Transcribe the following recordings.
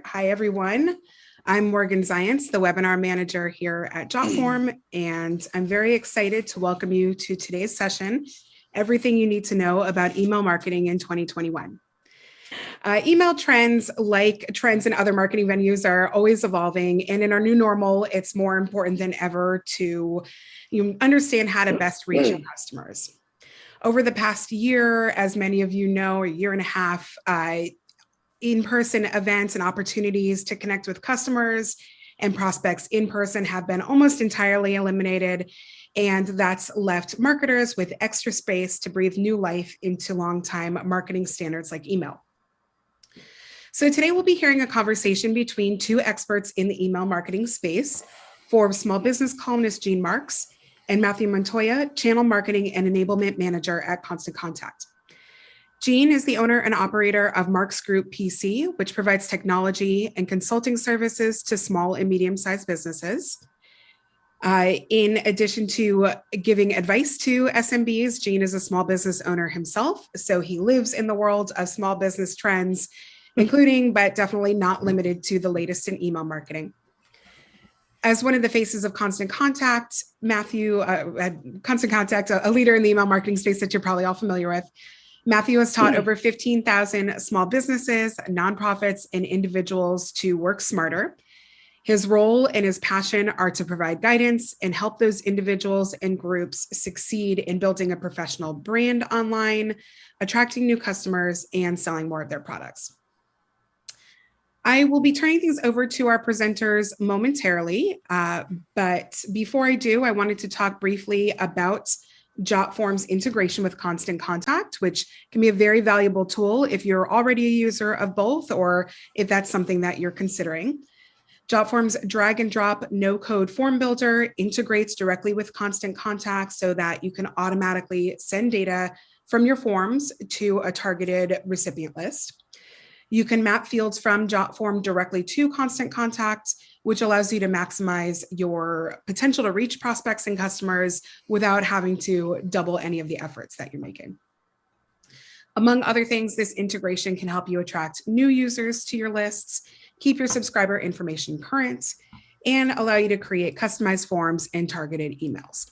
Hi, everyone. I'm Morgan Zients, the webinar manager here at Jotform, and I'm very excited to welcome you to today's session, Everything You Need to Know About Email Marketing in 2021. Email trends, like trends in other marketing venues, are always evolving, and in our new normal, it's more important than ever to understand how to best reach your customers. Over the past year, as many of you know, a year and a half, in-person events and opportunities to connect with customers and prospects in person have been almost entirely eliminated. And that's left marketers with extra space to breathe new life into long-time marketing standards like email. So today we'll be hearing a conversation between two experts in the email marketing space, Forbes small business columnist Jean Marks and Matthew Montoya, channel marketing and enablement manager at Constant Contact. Jean is the owner and operator of Marks Group PC, which provides technology and consulting services to small and medium-sized businesses. In addition to giving advice to SMBs, Jean is a small business owner himself, so he lives in the world of small business trends, including, but definitely not limited to, the latest in email marketing. As one of the faces of Constant Contact, Matthew, Constant Contact, a leader in the email marketing space that you're probably all familiar with, Matthew has taught over 15,000 small businesses, nonprofits, and individuals to work smarter. His role and his passion are to provide guidance and help those individuals and groups succeed in building a professional brand online, attracting new customers, and selling more of their products. I will be turning things over to our presenters momentarily, but before I do, I wanted to talk briefly about Jotform's integration with Constant Contact, which can be a very valuable tool if you're already a user of both or if that's something that you're considering. Jotform's drag and drop no-code form builder integrates directly with Constant Contact so that you can automatically send data from your forms to a targeted recipient list. You can map fields from Jotform directly to Constant Contact, which allows you to maximize your potential to reach prospects and customers without having to double any of the efforts that you're making. Among other things, this integration can help you attract new users to your lists, keep your subscriber information current, and allow you to create customized forms and targeted emails.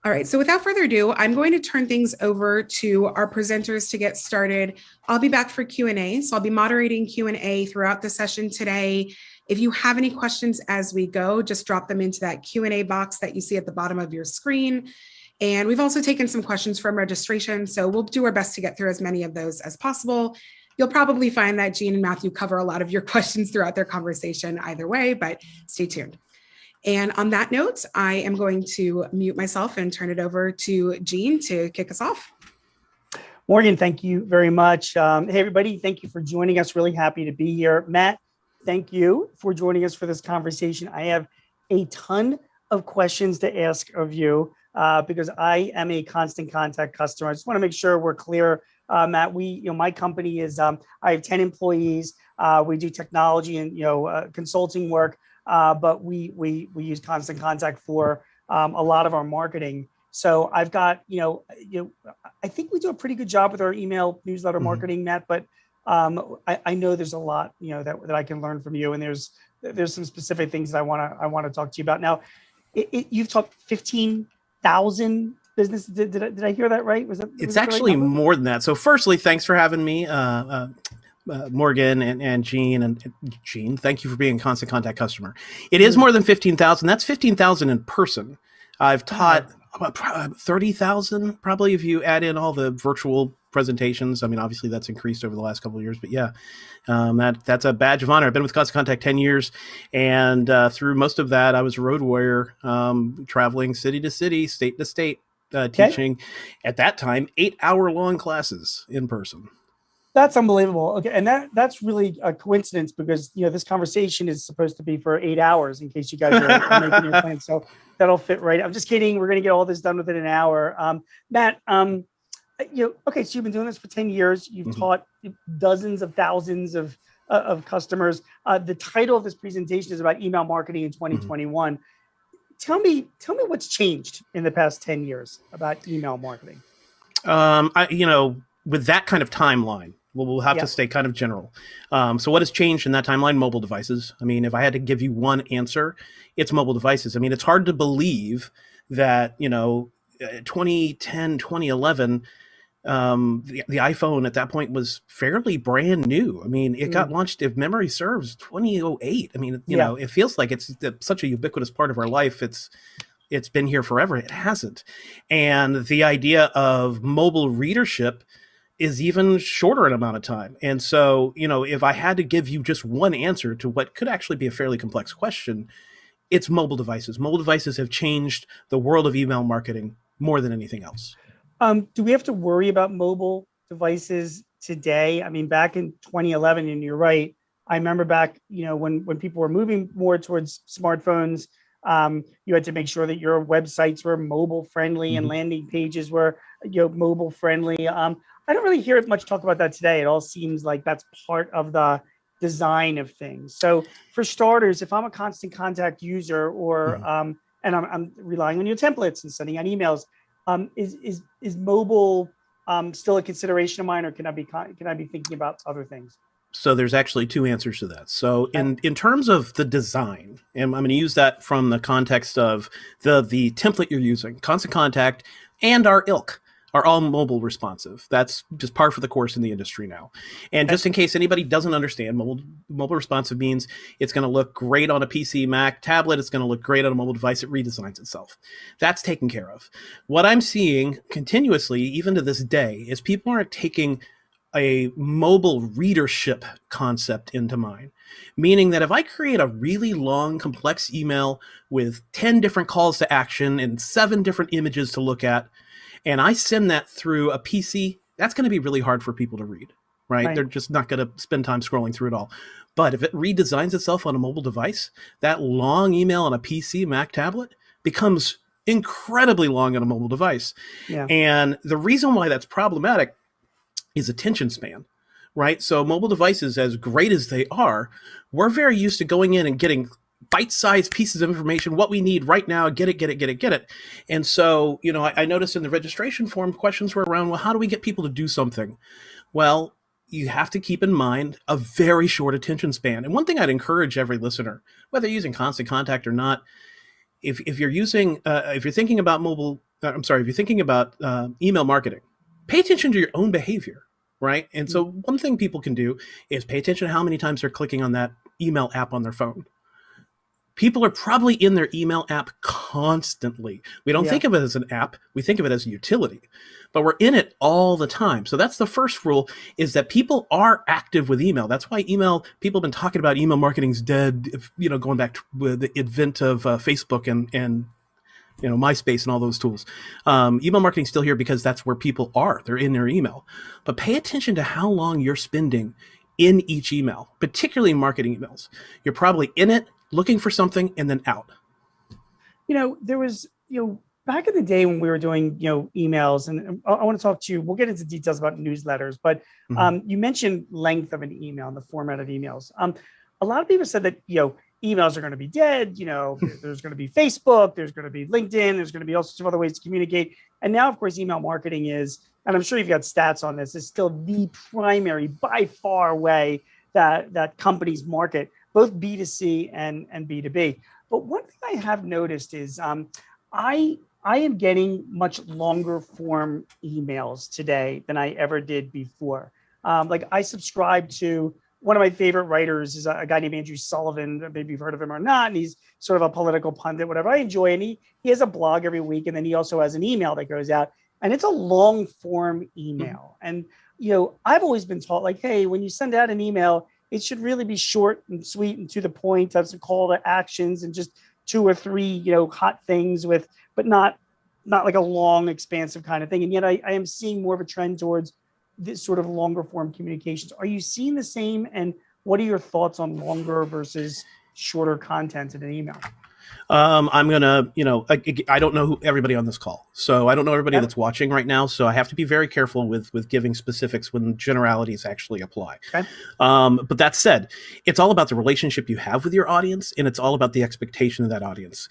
All right, so without further ado, I'm going to turn things over to our presenters to get started. I'll be back for Q&A, so I'll be moderating Q&A throughout the session today. If you have any questions as we go, just drop them into that Q&A box that you see at the bottom of your screen. And we've also taken some questions from registration, so we'll do our best to get through as many of those as possible. You'll probably find that Jean and Matthew cover a lot of your questions throughout their conversation either way, but stay tuned. And on that note, I am going to mute myself and turn it over to Jean to kick us off. Morgan, thank you very much. Hey, everybody, thank you for joining us. Really happy to be here. Matt, thank you for joining us for this conversation. I have a ton of questions to ask of you because I am a Constant Contact customer. I just want to make sure we're clear, Matt. My company is, I have 10 employees. We do technology and consulting work. But we use Constant Contact for a lot of our marketing. So I've got, I think we do a pretty good job with our email newsletter marketing, Matt, but I know there's a lot, that I can learn from you. And there's some specific things that I want to talk to you about. Now, you've talked 15,000 businesses. Did I hear that right? It's actually right more than that. So firstly, thanks for having me. Morgan and Jean and Jean, thank you for being a Constant Contact customer. It is more than 15,000. That's 15,000 in person. I've taught about 30,000 probably if you add in all the virtual presentations. I mean, obviously that's increased over the last couple of years, but yeah, that's a badge of honor. I've been with Constant Contact 10 years, and through most of that, I was a road warrior, traveling city to city, state to state, teaching at that time 8-hour-long classes in person. That's unbelievable. Okay, and that's really a coincidence because this conversation is supposed to be for 8 hours in case you guys are making your plans. So that'll fit right. I'm just kidding. We're going to get all this done within an hour. Matt, okay, so you've been doing this for 10 years. You've taught dozens of thousands of customers. The title of this presentation is about email marketing in 2021. Tell me what's changed in the past 10 years about email marketing. With that kind of timeline, We'll have to stay kind of general. So what has changed in that timeline? Mobile devices. I mean, if I had to give you one answer, it's mobile devices. I mean, it's hard to believe that, 2010, 2011, the iPhone at that point was fairly brand new. I mean, it got launched, if memory serves, 2008. I mean, it feels like it's such a ubiquitous part of our life. It's been here forever. It hasn't. And the idea of mobile readership is even shorter an amount of time. And so, if I had to give you just one answer to what could actually be a fairly complex question, it's mobile devices. Mobile devices have changed the world of email marketing more than anything else. Do we have to worry about mobile devices today? I mean, back in 2011, and you're right, I remember back, when people were moving more towards smartphones, you had to make sure that your websites were mobile friendly and landing pages were, mobile friendly. I don't really hear much talk about that today. It all seems like that's part of the design of things. So for starters, if I'm a constant contact user or and I'm relying on your templates and sending out emails, is mobile still a consideration of mine, or can I be thinking about other things? So there's actually two answers to that. So in terms of the design, and I'm going to use that from the context of the template you're using, Constant Contact and our ilk are all mobile responsive. That's just par for the course in the industry now. And just in case anybody doesn't understand, mobile responsive means it's going to look great on a PC, Mac, tablet. It's going to look great on a mobile device. It redesigns itself. That's taken care of. What I'm seeing continuously, even to this day, is people aren't taking a mobile readership concept into mind, meaning that if I create a really long, complex email with 10 different calls to action and 7 different images to look at, and I send that through a PC, that's going to be really hard for people to read, right? They're just not going to spend time scrolling through it all. But if it redesigns itself on a mobile device, that long email on a PC, Mac, tablet becomes incredibly long on a mobile device. And the reason why that's problematic is attention span, right? So mobile devices, as great as they are, we're very used to going in and getting bite-sized pieces of information, what we need right now, get it. And so, I noticed in the registration form, questions were around, well, how do we get people to do something? Well, you have to keep in mind a very short attention span. And one thing I'd encourage every listener, whether you're using Constant Contact or not, if you're thinking about email marketing, pay attention to your own behavior, right? And so one thing people can do is pay attention to how many times they're clicking on that email app on their phone. People are probably in their email app constantly. We don't think of it as an app. We think of it as a utility, but we're in it all the time. So that's the first rule, is that people are active with email. That's why people have been talking about email marketing's dead, going back to the advent of Facebook and MySpace and all those tools. Email marketing's still here because that's where people are. They're in their email. But pay attention to how long you're spending in each email, particularly marketing emails. You're probably in it, looking for something, and then out. There was, back in the day when we were doing, emails, and I want to talk to you, we'll get into details about newsletters, but you mentioned length of an email and the format of emails. A lot of people said that, emails are going to be dead. There's going to be Facebook, there's going to be LinkedIn, there's going to be all sorts of other ways to communicate. And now, of course, email marketing is, and I'm sure you've got stats on this, is still the primary, by far, way that companies market, both B2C and B2B. But one thing I have noticed is I am getting much longer form emails today than I ever did before. Like I subscribe to, one of my favorite writers is a guy named Andrew Sullivan. Maybe you've heard of him or not. And he's sort of a political pundit, whatever. I enjoy. And he has a blog every week. And then he also has an email that goes out. And it's a long form email. And, I've always been taught, like, hey, when you send out an email, it should really be short and sweet and to the point, have some call to actions and just 2 or 3, hot things but not like a long, expansive kind of thing. And yet I am seeing more of a trend towards this sort of longer form communications. Are you seeing the same? And what are your thoughts on longer versus shorter content in an email? I'm going to, I don't know who everybody on this call. So I don't know everybody that's watching right now. So I have to be very careful with giving specifics when generalities actually apply. Okay. But that said, it's all about the relationship you have with your audience, and it's all about the expectation of that audience.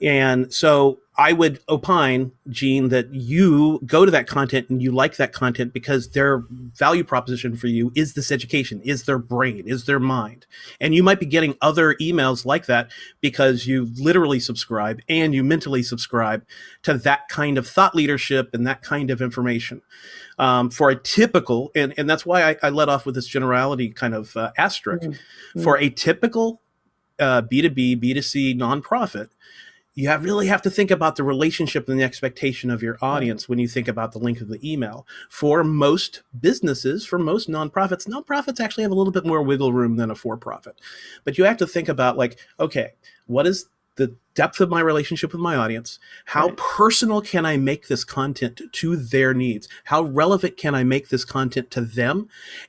And so I would opine, Gene, that you go to that content and you like that content because their value proposition for you is this education, is their brain, is their mind. And you might be getting other emails like that because you literally subscribe and you mentally subscribe to that kind of thought leadership and that kind of information. For a typical, and that's why I led off with this generality kind of asterisk. Mm-hmm. For a typical B2B, B2C nonprofit, you really have to think about the relationship and the expectation of your audience when you think about the link of the email. For most businesses, for most nonprofits actually have a little bit more wiggle room than a for-profit. But you have to think about like, okay, what is the depth of my relationship with my audience? How personal can I make this content to their needs? How relevant can I make this content to them?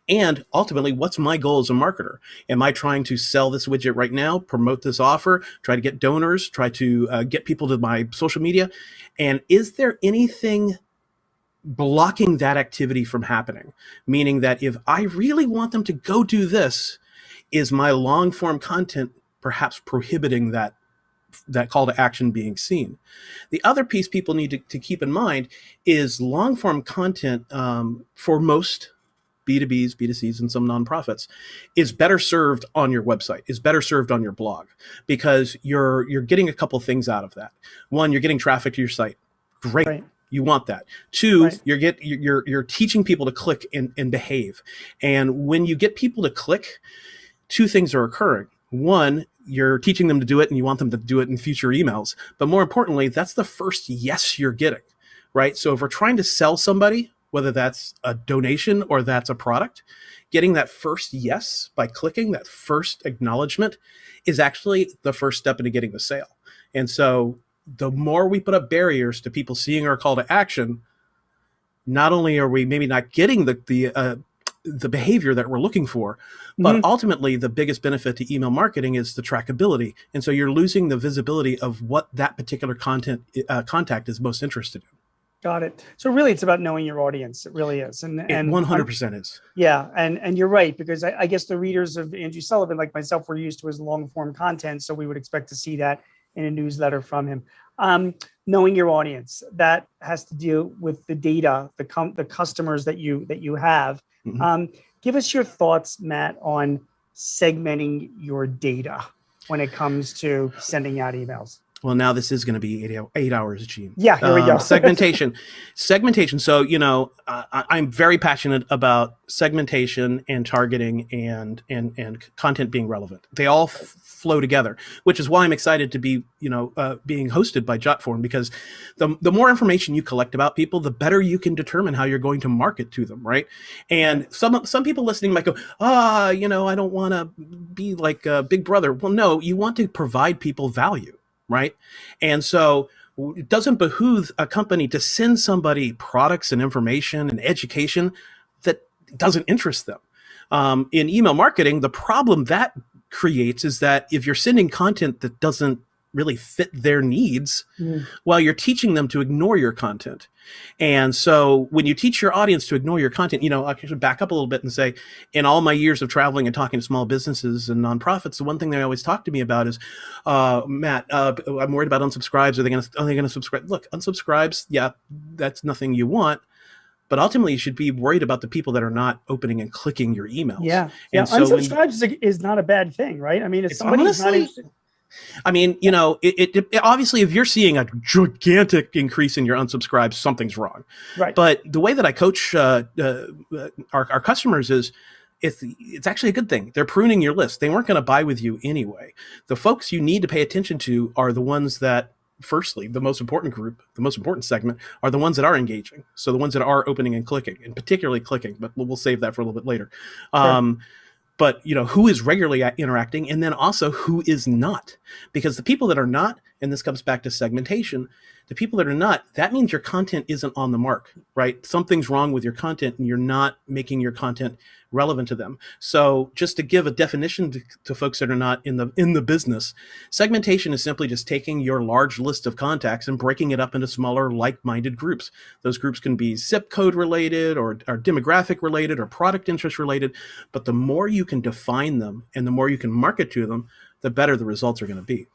And ultimately, what's my goal as a marketer? Am I trying to sell this widget right now, promote this offer, try to get donors, try to get people to my social media? And is there anything blocking that activity from happening? Meaning that if I really want them to go do this, is my long form content perhaps prohibiting that call to action being seen? The other piece people need to keep in mind is long form content for most B2Bs, B2Cs, and some nonprofits is better served on your website, is better served on your blog, because you're getting a couple things out of that. One, you're getting traffic to your site. Great. Right. You want that. Two, you're teaching people to click and behave. And when you get people to click, two things are occurring. One, you're teaching them to do it and you want them to do it in future emails. But more importantly, that's the first yes you're getting, right? So if we're trying to sell somebody, whether that's a donation or that's a product, getting that first yes by clicking, that first acknowledgement, is actually the first step into getting the sale. And so the more we put up barriers to people seeing our call to action, not only are we maybe not getting the behavior that we're looking for, but ultimately the biggest benefit to email marketing is the trackability. And so you're losing the visibility of what that particular contact is most interested in. Got it. So really it's about knowing your audience. It really is. And 100% is. Yeah. And you're right, because I guess the readers of Andrew Sullivan, like myself, were used to his long form content. So we would expect to see that in a newsletter from him. Knowing your audience, that has to do with the data, the customers that you have. Give us your thoughts, Matt, on segmenting your data when it comes to sending out emails. Well, now this is going to be 8 hours, Gene. Yeah, here we go. Segmentation. So, I'm very passionate about segmentation and targeting and content being relevant. They all flow together, which is why I'm excited to be, being hosted by Jotform, because the more information you collect about people, the better you can determine how you're going to market to them, right? And some people listening might go, I don't want to be like a Big Brother. Well, no, you want to provide people value. Right. And so it doesn't behoove a company to send somebody products and information and education that doesn't interest them. In email marketing, the problem that creates is that if you're sending content that doesn't really fit their needs, well, you're teaching them to ignore your content. And so when you teach your audience to ignore your content, I should back up a little bit and say, in all my years of traveling and talking to small businesses and nonprofits, the one thing they always talk to me about is, Matt, I'm worried about unsubscribes. Are they going to subscribe? Look, unsubscribes, yeah, that's nothing you want. But ultimately, you should be worried about the people that are not opening and clicking your emails. Yeah. And so unsubscribes is not a bad thing, right? I mean, if somebody's not interested. I mean, it obviously, if you're seeing a gigantic increase in your unsubscribes, something's wrong. Right. But the way that I coach our customers is, it's actually a good thing. They're pruning your list. They weren't going to buy with you anyway. The folks you need to pay attention to are the ones that, firstly, the most important group, the most important segment, are the ones that are engaging. So the ones that are opening and clicking, and particularly clicking, but we'll save that for a little bit later. Sure. But who is regularly interacting, and then also who is not, because the people that are not, and this comes back to segmentation, the people that are not, that means your content isn't on the mark, right? Something's wrong with your content and you're not making your content relevant to them. So just to give a definition to folks that are not in the business, segmentation is simply just taking your large list of contacts and breaking it up into smaller like-minded groups. Those groups can be zip code related or demographic related or product interest related, but the more you can define them and the more you can market to them, the better the results are going to be.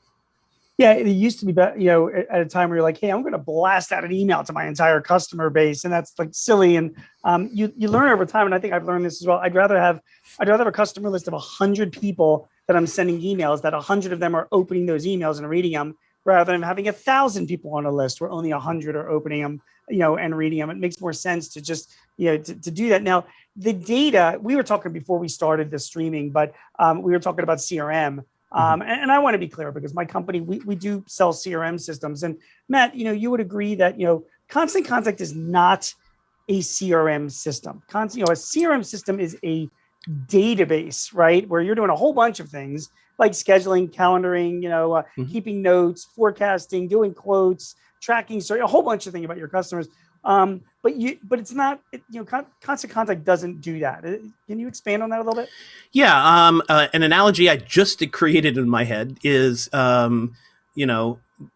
Yeah, it used to be, at a time where you're like, hey, I'm going to blast out an email to my entire customer base, and that's like silly. And you learn over time, and I think I've learned this as well. I'd rather have a customer list of 100 people that I'm sending emails, that 100 of them are opening those emails and reading them, rather than having 1,000 people on a list where only 100 are opening them, and reading them. It makes more sense to just to do that. Now, the data, we were talking before we started the streaming, but we were talking about CRM. And I want to be clear, because my company, we do sell CRM systems. And Matt, you would agree that, Constant Contact is not a CRM system. A CRM system is a database, right? Where you're doing a whole bunch of things like scheduling, calendaring, keeping notes, forecasting, doing quotes, tracking, so a whole bunch of things about your customers. But it's not, Constant Contact doesn't do that. Can you expand on that a little bit? Yeah. An analogy I just created in my head is, the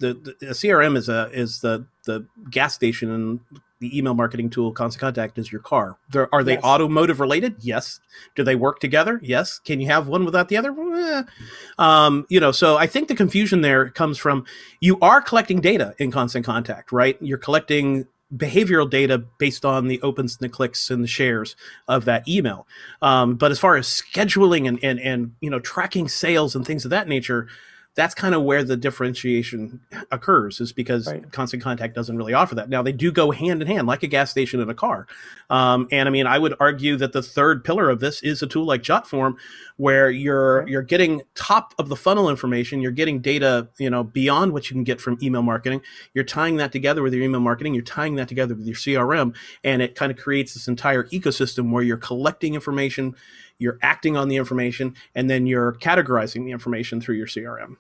CRM is the gas station, and the email marketing tool Constant Contact is your car. Are they Yes. automotive related? Yes. Do they work together? Yes. Can you have one without the other? So I think the confusion there comes from, you are collecting data in Constant Contact, right? You're collecting behavioral data based on the opens and the clicks and the shares of that email. But as far as scheduling and tracking sales and things of that nature, that's kind of where the differentiation occurs, is because Right. Constant Contact doesn't really offer that. Now, they do go hand in hand, like a gas station and a car. And I mean, I would argue that the third pillar of this is a tool like Jotform, where you're getting top of the funnel information. You're getting data, beyond what you can get from email marketing. You're tying that together with your email marketing. You're tying that together with your CRM, and it kind of creates this entire ecosystem where you're collecting information, you're acting on the information, and then you're categorizing the information through your CRM.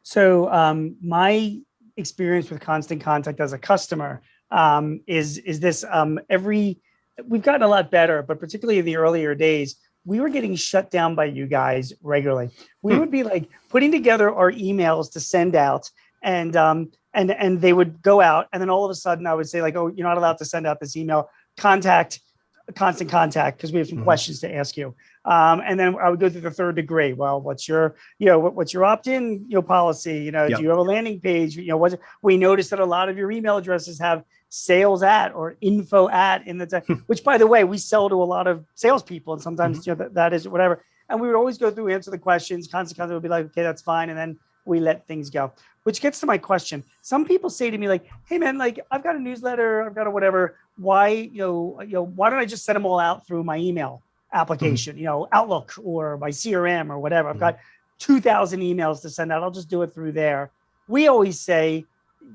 So my experience with Constant Contact as a customer is this: we've gotten a lot better, but particularly in the earlier days, we were getting shut down by you guys regularly. We would be like putting together our emails to send out, and they would go out, and then all of a sudden I would say like, oh, you're not allowed to send out this email. Contact Constant Contact, because we have some questions to ask you. And then I would go through the third degree. Well, what's your opt-in, policy? Yep. Do you have a landing page? We noticed that a lot of your email addresses have sales at or info at in the, which, by the way, we sell to a lot of salespeople, and sometimes that is whatever. And we would always go through, answer the questions. Constant Contact would be like, okay, that's fine, and then we let things go. Which gets to my question. Some people say to me like, hey man, like I've got a newsletter, I've got a whatever. Why, why don't I just send them all out through my email application, Outlook or my CRM or whatever. I've got 2,000 emails to send out. I'll just do it through there. We always say,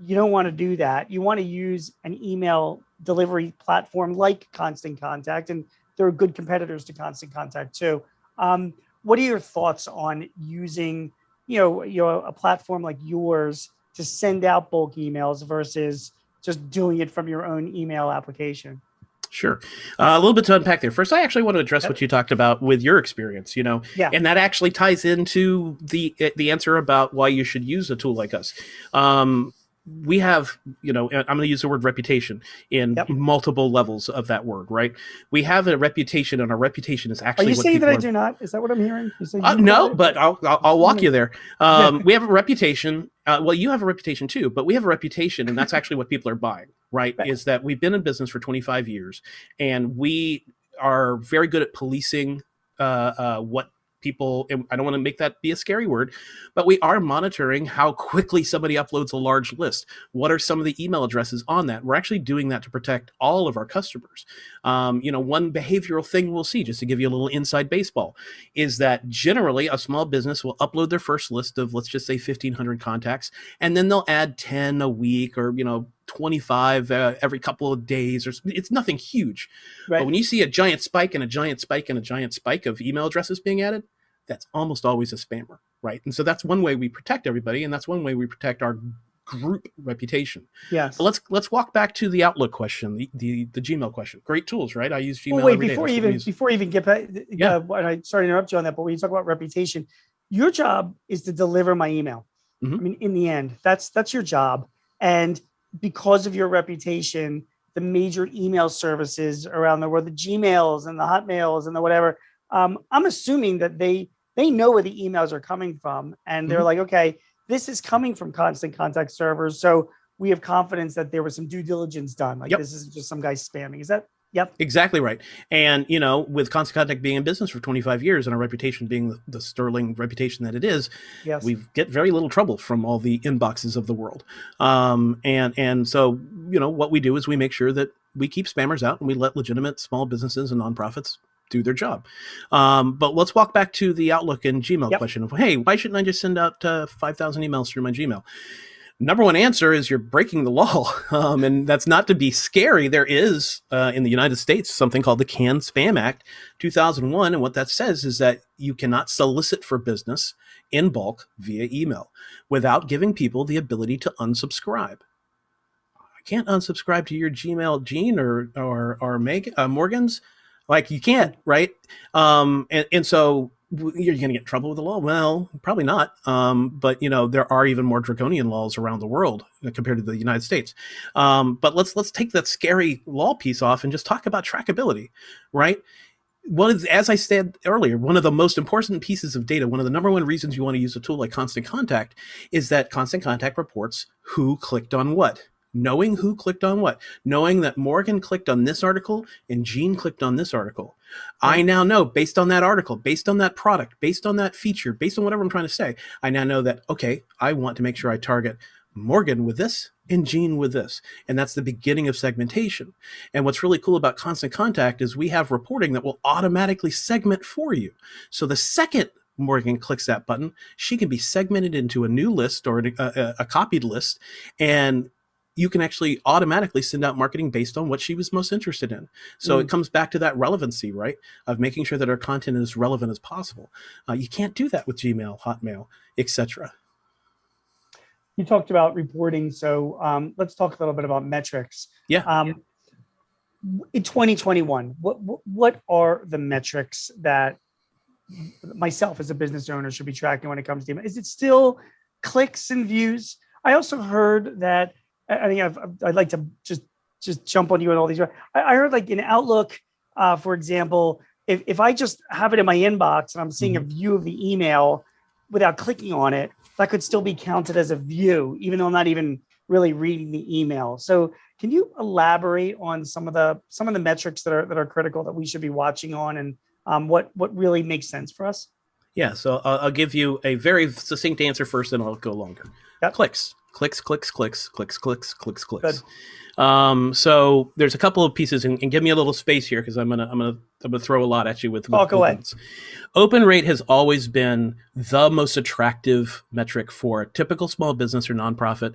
you don't want to do that. You want to use an email delivery platform like Constant Contact, and there are good competitors to Constant Contact too. What are your thoughts on using, a platform like yours to send out bulk emails versus just doing it from your own email application? Sure. A little bit to unpack there. First, I actually want to address what you talked about with your experience, and that actually ties into the answer about why you should use a tool like us. We have, I'm going to use the word reputation in multiple levels of that word, right? We have a reputation, and our reputation is actually. Are you saying that I do not? Is that what I'm hearing? No, but I'll walk you there. We have a reputation. Well, you have a reputation too, but we have a reputation, and that's actually what people are buying, right? Is that we've been in business for 25 years, and we are very good at policing what people, and I don't want to make that be a scary word, but we are monitoring how quickly somebody uploads a large list. What are some of the email addresses on that? We're actually doing that to protect all of our customers. One behavioral thing we'll see, just to give you a little inside baseball, is that generally a small business will upload their first list of, let's just say 1,500 contacts, and then they'll add 10 a week, or 25 every couple of days, or it's nothing huge. Right. But when you see a giant spike and a giant spike and a giant spike of email addresses being added, that's almost always a spammer, right? And so that's one way we protect everybody, and that's one way we protect our group reputation. Yes. But let's walk back to the Outlook question, the Gmail question. Great tools, right? I use Gmail. Well, wait, every before day. before you even get back, I sorry to interrupt you on that, but when you talk about reputation, your job is to deliver my email. I mean, in the end, that's your job. And because of your reputation, the major email services around the world, the Gmails and the Hotmails and the whatever, I'm assuming that they know where the emails are coming from, and they're like, okay, this is coming from constant contact servers. So we have confidence that there was some due diligence done. Like this isn't just some guy spamming. Is that? Yep. Exactly right. And, with Constant Contact being in business for 25 years and our reputation being the sterling reputation that it is, Yes. we get very little trouble from all the inboxes of the world. And so, what we do is we make sure that we keep spammers out and we let legitimate small businesses and nonprofits do their job. But let's walk back to the Outlook and Gmail question of, hey, why shouldn't I just send out 5,000 emails through my Gmail? Number one answer is you're breaking the law. And that's not to be scary. There is, in the United States, something called the Canned Spam Act 2001. And what that says is that you cannot solicit for business in bulk via email without giving people the ability to unsubscribe. I can't unsubscribe to your Gmail, Gene or Morgan's. Like you can't, right? And so you're going to get in trouble with the law. Well, probably not. But there are even more draconian laws around the world compared to the United States. But let's take that scary law piece off and just talk about trackability, right? As I said earlier, one of the most important pieces of data, one of the number one reasons you want to use a tool like Constant Contact is that Constant Contact reports who clicked on what. Knowing who clicked on what, knowing that Morgan clicked on this article and Gene clicked on this article. I now know based on that article, based on that product, based on that feature, based on whatever I'm trying to say, I now know that, okay, I want to make sure I target Morgan with this and Gene with this. And that's the beginning of segmentation. And what's really cool about Constant Contact is we have reporting that will automatically segment for you. So the second Morgan clicks that button, she can be segmented into a new list or a copied list, and you can actually automatically send out marketing based on what she was most interested in. So it comes back to that relevancy, right? Of making sure that our content is as relevant as possible. You can't do that with Gmail, Hotmail, etc. You talked about reporting. So let's talk a little bit about metrics. Yeah. In 2021, what are the metrics that myself as a business owner should be tracking when it comes to email? Is it still clicks and views? I also heard that, I think I'd like to just jump on you and all these. I heard like in Outlook, for example, if I just have it in my inbox and I'm seeing a view of the email without clicking on it, that could still be counted as a view, even though I'm not even really reading the email. So can you elaborate on some of the metrics that are critical that we should be watching on, and what really makes sense for us? Yeah. So I'll give you a very succinct answer first, and I'll go longer. Yep. Clicks. So there's a couple of pieces, and give me a little space here because I'm gonna throw a lot at you with go opens. ahead. Open rate has always been the most attractive metric for a typical small business or nonprofit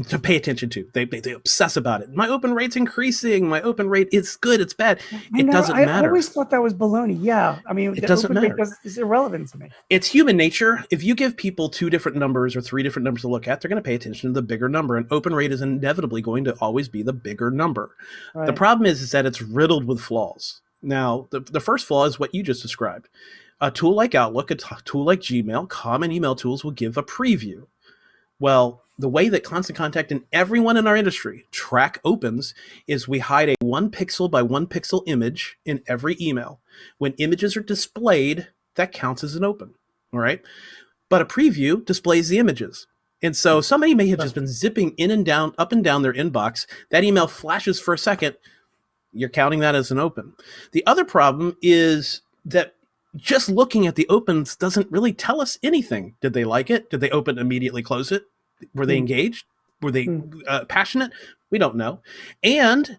to pay attention to. They obsess about it. My open rate's increasing. My open rate is good. It's bad. It doesn't matter. I always thought that was baloney. Yeah. I mean, it doesn't matter. It's irrelevant to me. It's human nature. If you give people two different numbers or three different numbers to look at, they're going to pay attention to the bigger number. And open rate is inevitably going to always be the bigger number. Right. The problem is that it's riddled with flaws. Now, the first flaw is what you just described. A tool like Outlook, a tool like Gmail, common email tools will give a preview. Well, the way that Constant Contact and everyone in our industry track opens is we hide a 1 pixel by 1 pixel image in every email. When images are displayed, that counts as an open, all right? But a preview displays the images. And so somebody may have just been zipping in and down, up and down their inbox. That email flashes for a second. You're counting that as an open. The other problem is that just looking at the opens doesn't really tell us anything. Did they like it? Did they open immediately close it? Were they engaged? Were they passionate? We don't know. And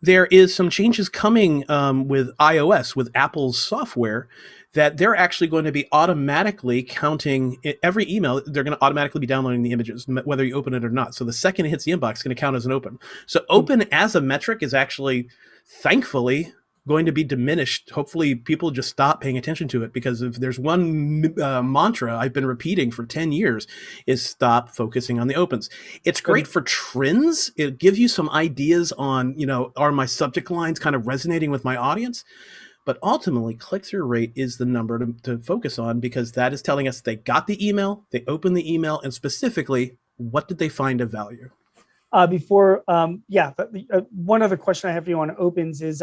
there is some changes coming with iOS, with Apple's software, that they're actually going to be automatically counting every email. They're going to automatically be downloading the images, whether you open it or not. So the second it hits the inbox, it's going to count as an open. So open as a metric is actually, thankfully, going to be diminished. Hopefully people just stop paying attention to it, because if there's one mantra I've been repeating for 10 years is stop focusing on the opens. It's great for trends. It gives you some ideas on, are my subject lines kind of resonating with my audience? But ultimately, click-through rate is the number to focus on, because that is telling us they got the email, they opened the email, and specifically, what did they find of value? One other question I have for you on opens is,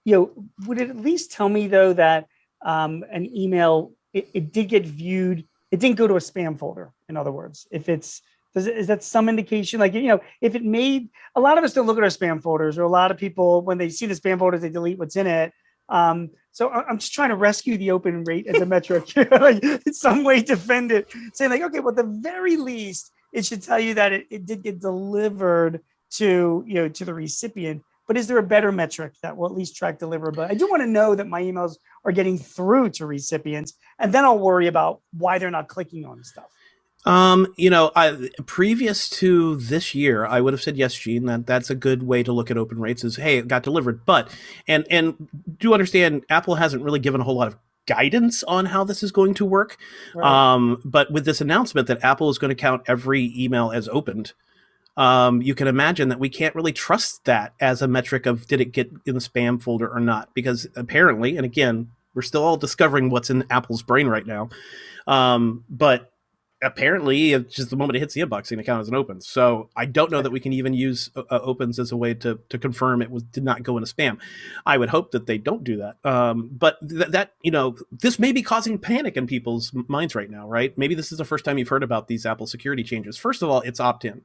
would it at least tell me though that an email it did get viewed it didn't go to a spam folder. In other words, if it's, is that some indication? Like, if it made, a lot of us don't look at our spam folders, or a lot of people, when they see the spam folders, they delete what's in it. So I'm just trying to rescue the open rate as a metric, like in some way defend it, saying like, okay, well, at the very least, it should tell you that it did get delivered to, to the recipient. But is there a better metric that will at least track deliverability? I do want to know that my emails are getting through to recipients, and then I'll worry about why they're not clicking on stuff. Previous to this year, I would have said yes, Gene. That's a good way to look at open rates. Is, hey, it got delivered, but and do understand, Apple hasn't really given a whole lot of guidance on how this is going to work. Right. But with this announcement that Apple is going to count every email as opened, you can imagine that we can't really trust that as a metric of did it get in the spam folder or not, because apparently, and again, we're still all discovering what's in Apple's brain right now, but apparently it's just the moment it hits the inbox, it's going to count as an open. So I don't know that we can even use opens as a way to confirm it did not go into spam. I would hope that they don't do that. But this may be causing panic in people's minds right now, right? Maybe this is the first time you've heard about these Apple security changes. First of all, it's opt-in.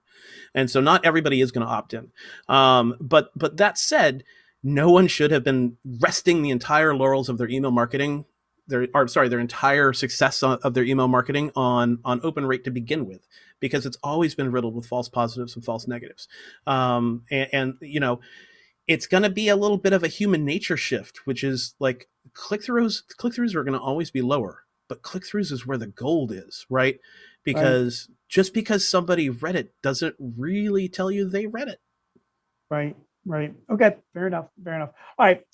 And so not everybody is going to opt in. But that said, no one should have been resting the entire laurels of their email marketing, their entire success of their email marketing on open rate to begin with, because it's always been riddled with false positives and false negatives. It's going to be a little bit of a human nature shift, which is like click-throughs are going to always be lower, but click-throughs is where the gold is, right? Because just because somebody read it doesn't really tell you they read it. Right. Okay. Fair enough. All right.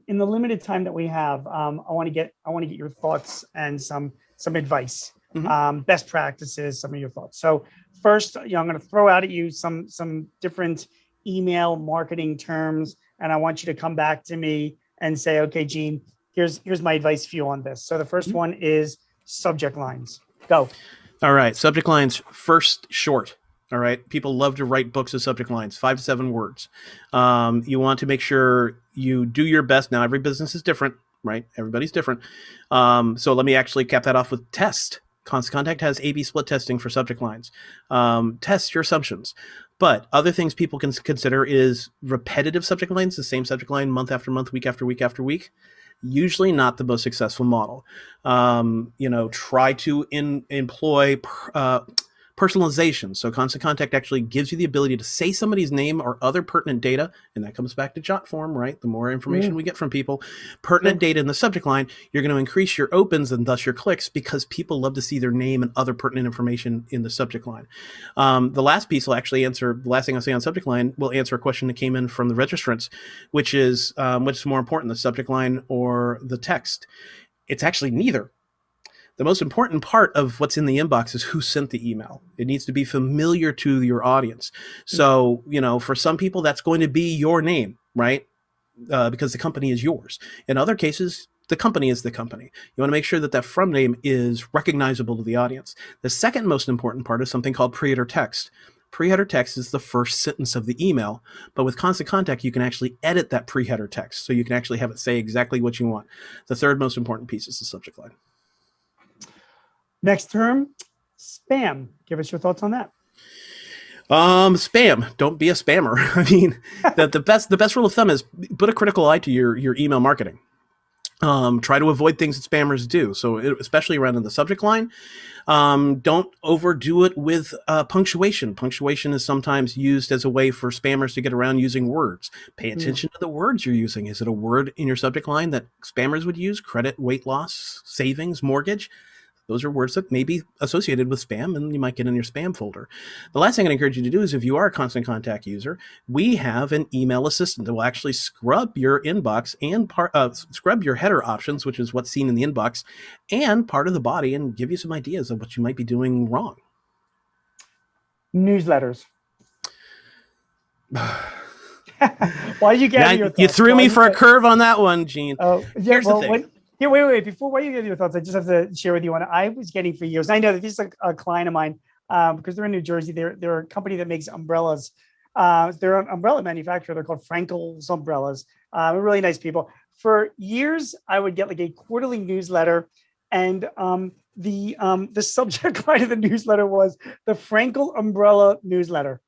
In the limited time that we have, I want to get your thoughts and some advice, best practices, some of your thoughts. So first, I'm going to throw out at you some different email marketing terms, and I want you to come back to me and say, okay, Gene, here's my advice for you on this. So the first one is subject lines. Go. All right. Subject lines, first, short. All right. People love to write books of subject lines, 5 to 7 words. You want to make sure you do your best. Now, every business is different, right? Everybody's different. So let me actually cap that off with test. Constant Contact has A/B split testing for subject lines. Test your assumptions. But other things people can consider is repetitive subject lines, the same subject line month after month, week after week after week. Usually not the most successful model. Try to employ personalization. So Constant Contact actually gives you the ability to say somebody's name or other pertinent data, and that comes back to Jotform, right? The more information we get from people, pertinent data in the subject line, you're going to increase your opens and thus your clicks, because people love to see their name and other pertinent information in the subject line. The last piece will actually answer, the last thing I'll say on subject line will answer a question that came in from the registrants, which is more important, the subject line or the text? It's actually neither. The most important part of what's in the inbox is who sent the email. It needs to be familiar to your audience. So, for some people, that's going to be your name, right? Because the company is yours. In other cases, the company is the company. You want to make sure that from name is recognizable to the audience. The second most important part is something called pre-header text. Pre-header text is the first sentence of the email, but with Constant Contact, you can actually edit that pre-header text. So you can actually have it say exactly what you want. The third most important piece is the subject line. Next term, spam. Give us your thoughts on that. Spam. Don't be a spammer. I mean, the best rule of thumb is put a critical eye to your email marketing. Try to avoid things that spammers do. So especially around in the subject line, don't overdo it with punctuation. Punctuation is sometimes used as a way for spammers to get around using words. Pay attention to the words you're using. Is it a word in your subject line that spammers would use? Credit, weight loss, savings, mortgage. Those are words that may be associated with spam, and you might get in your spam folder. The last thing I'd encourage you to do is, if you are a Constant Contact user, we have an email assistant that will actually scrub your inbox and scrub your header options, which is what's seen in the inbox, and part of the body, and give you some ideas of what you might be doing wrong. Newsletters. Why did you get your thoughts? You threw me for a curve on that one, Gene. Oh, yeah. Here's the thing. Here, wait. Before you give your thoughts, I just have to share with you one I was getting for years. I know that this is a client of mine because they're in New Jersey. They're a company that makes umbrellas. They're an umbrella manufacturer. They're called Frankel's Umbrellas. Really nice people. For years, I would get like a quarterly newsletter, and the subject line of the newsletter was the Frankel Umbrella Newsletter.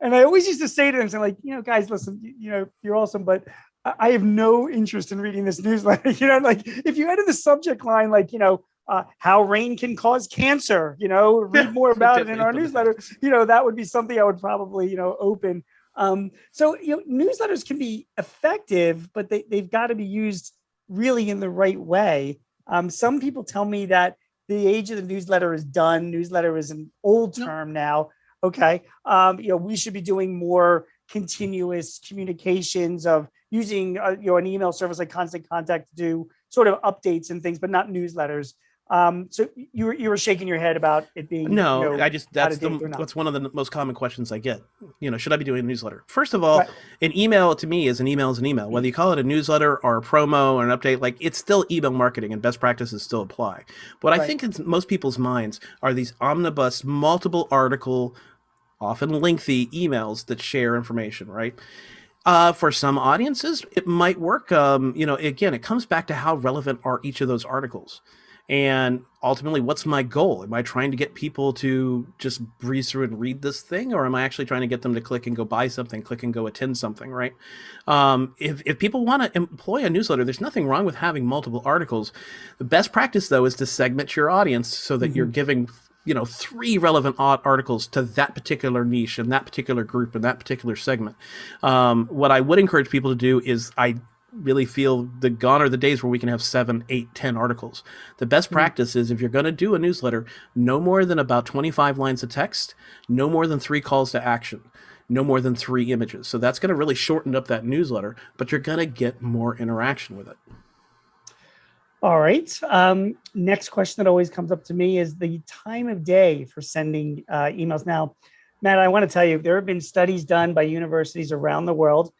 And I always used to say to them, like, guys, listen, you're awesome, but I have no interest in reading this newsletter. Like if you added the subject line, like, how rain can cause cancer, read more about it in our newsletter, that would be something I would probably, open. So, newsletters can be effective, but they've got to be used really in the right way. Some people tell me that the age of the newsletter is done. Newsletter is an old term now. Okay. We should be doing more continuous communications of using, an email service like Constant Contact to do sort of updates and things, but not newsletters. So you were shaking your head about it being that's one of the most common questions I get. Should I be doing a newsletter? First of all, an email to me is an email. Whether you call it a newsletter or a promo or an update, like it's still email marketing and best practices still apply. What I think in most people's minds are these omnibus, multiple article, often lengthy emails that share information, right? For some audiences, it might work. Again, it comes back to how relevant are each of those articles. And ultimately, what's my goal? Am I trying to get people to just breeze through and read this thing? Or am I actually trying to get them to click and go buy something, click and go attend something, right? If people want to employ a newsletter, there's nothing wrong with having multiple articles. The best practice, though, is to segment your audience so that you're giving 3 relevant articles to that particular niche and that particular group and that particular segment. What I would encourage people to do is I really feel gone are the days where we can have 7, 8, 10 articles. The best practice is if you're going to do a newsletter, no more than about 25 lines of text, no more than 3 calls to action, no more than 3 images. So that's going to really shorten up that newsletter, but you're going to get more interaction with it. All right. Next question that always comes up to me is the time of day for sending emails. Now, Matt, I want to tell you, there have been studies done by universities around the world,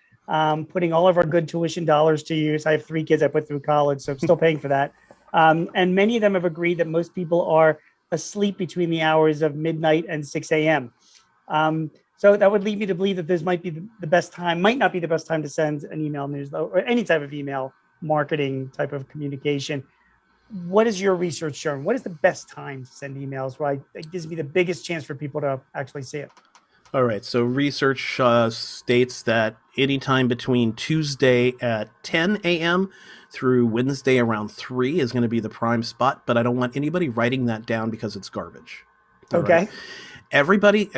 putting all of our good tuition dollars to use. I have 3 kids I put through college, so I'm still paying for that. And many of them have agreed that most people are asleep between the hours of midnight and 6 a.m. So that would lead me to believe that this might be the best time, might not be the best time to send an email newsletter or any type of email marketing type of communication. What is your research showing? What is the best time to send emails? Right, it gives me the biggest chance for people to actually see it. All right. So research states that anytime between Tuesday at 10 a.m. through Wednesday around 3 is going to be the prime spot. But I don't want anybody writing that down because it's garbage. Okay. Right? Everybody,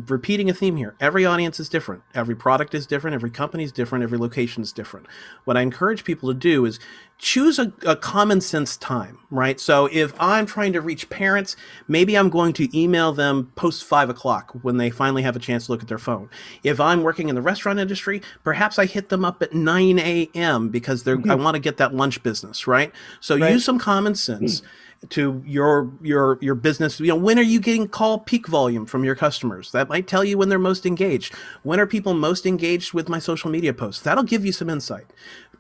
repeating a theme here, every audience is different. Every product is different. Every company is different. Every location is different. What I encourage people to do is choose a common sense time, right? So if I'm trying to reach parents, maybe I'm going to email them post 5 o'clock when they finally have a chance to look at their phone. If I'm working in the restaurant industry, perhaps I hit them up at 9 a.m. because I want to get that lunch business, right? So use some common sense. To your business, when are you getting call peak volume from your customers? That might tell you when they're most engaged. When are people most engaged with my social media posts? That'll give you some insight.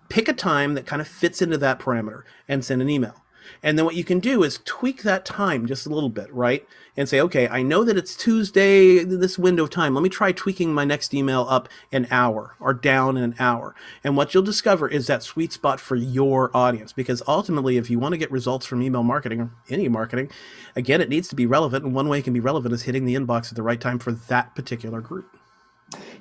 Pick a time that kind of fits into that parameter and send an email. And then what you can do is tweak that time just a little bit, right? And say, okay, I know that it's Tuesday, this window of time. Let me try tweaking my next email up an hour or down an hour. And what you'll discover is that sweet spot for your audience. Because ultimately, if you want to get results from email marketing or any marketing, again, it needs to be relevant. And one way it can be relevant is hitting the inbox at the right time for that particular group.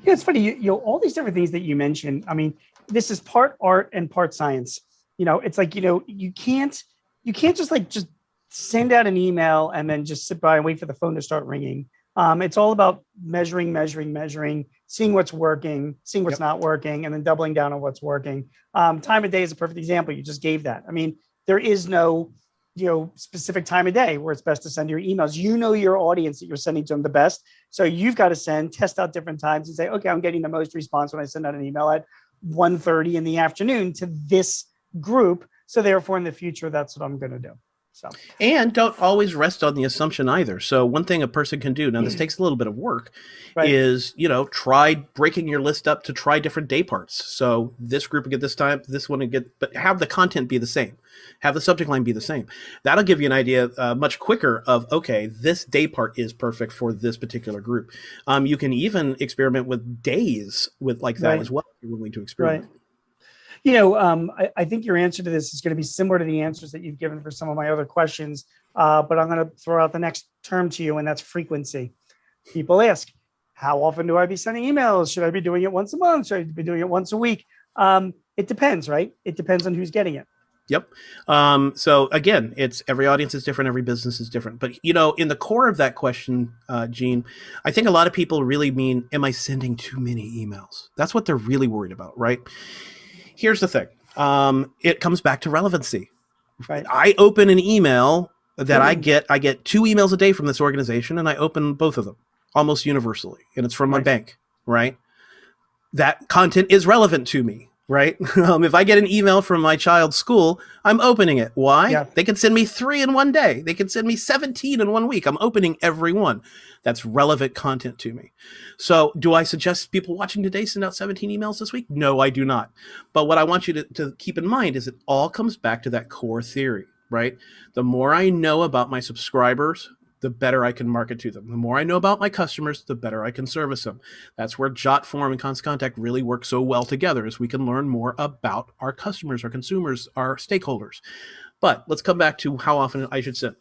Yeah, it's funny. All these different things that you mentioned. I mean, this is part art and part science. It's like, you can't just send out an email and then just sit by and wait for the phone to start ringing. It's all about measuring, seeing what's working, seeing what's not working, and then doubling down on what's working. Time of day is a perfect example. You just gave that. I mean, there is no, specific time of day where it's best to send your emails. Your audience that you're sending to them the best. So you've got to test out different times and say, okay, I'm getting the most response when I send out an email at 1:30 in the afternoon to this group. So therefore, in the future, that's what I'm going to do. So, and don't always rest on the assumption either. So one thing a person can do, now this takes a little bit of work, is, try breaking your list up to try different day parts. So this group will get this time, this one will get, but have the content be the same. Have the subject line be the same. That'll give you an idea much quicker of, okay, this day part is perfect for this particular group. You can even experiment with days with like that as well if you're willing to experiment. Right. I think your answer to this is going to be similar to the answers that you've given for some of my other questions. But I'm going to throw out the next term to you, and that's frequency. People ask, how often do I be sending emails? Should I be doing it once a month? Should I be doing it once a week? It depends, right? It depends on who's getting it. Yep. So again, it's every audience is different, every business is different. But in the core of that question, Gene, I think a lot of people really mean, am I sending too many emails? That's what they're really worried about, right? Here's the thing. It comes back to relevancy. Right. I open an email that I get 2 emails a day from this organization, and I open both of them almost universally, and it's from my bank, right? That content is relevant to me. Right. If I get an email from my child's school, I'm opening it. Why? Yeah. They can send me 3 in one day. They can send me 17 in 1 week. I'm opening every one. That's relevant content to me. So do I suggest people watching today send out 17 emails this week? No, I do not. But what I want you to keep in mind is it all comes back to that core theory, right? The more I know about my subscribers, the better I can market to them. The more I know about my customers, the better I can service them. That's where Jotform and Constant Contact really work so well together, as we can learn more about our customers, our consumers, our stakeholders. But let's come back to how often I should send.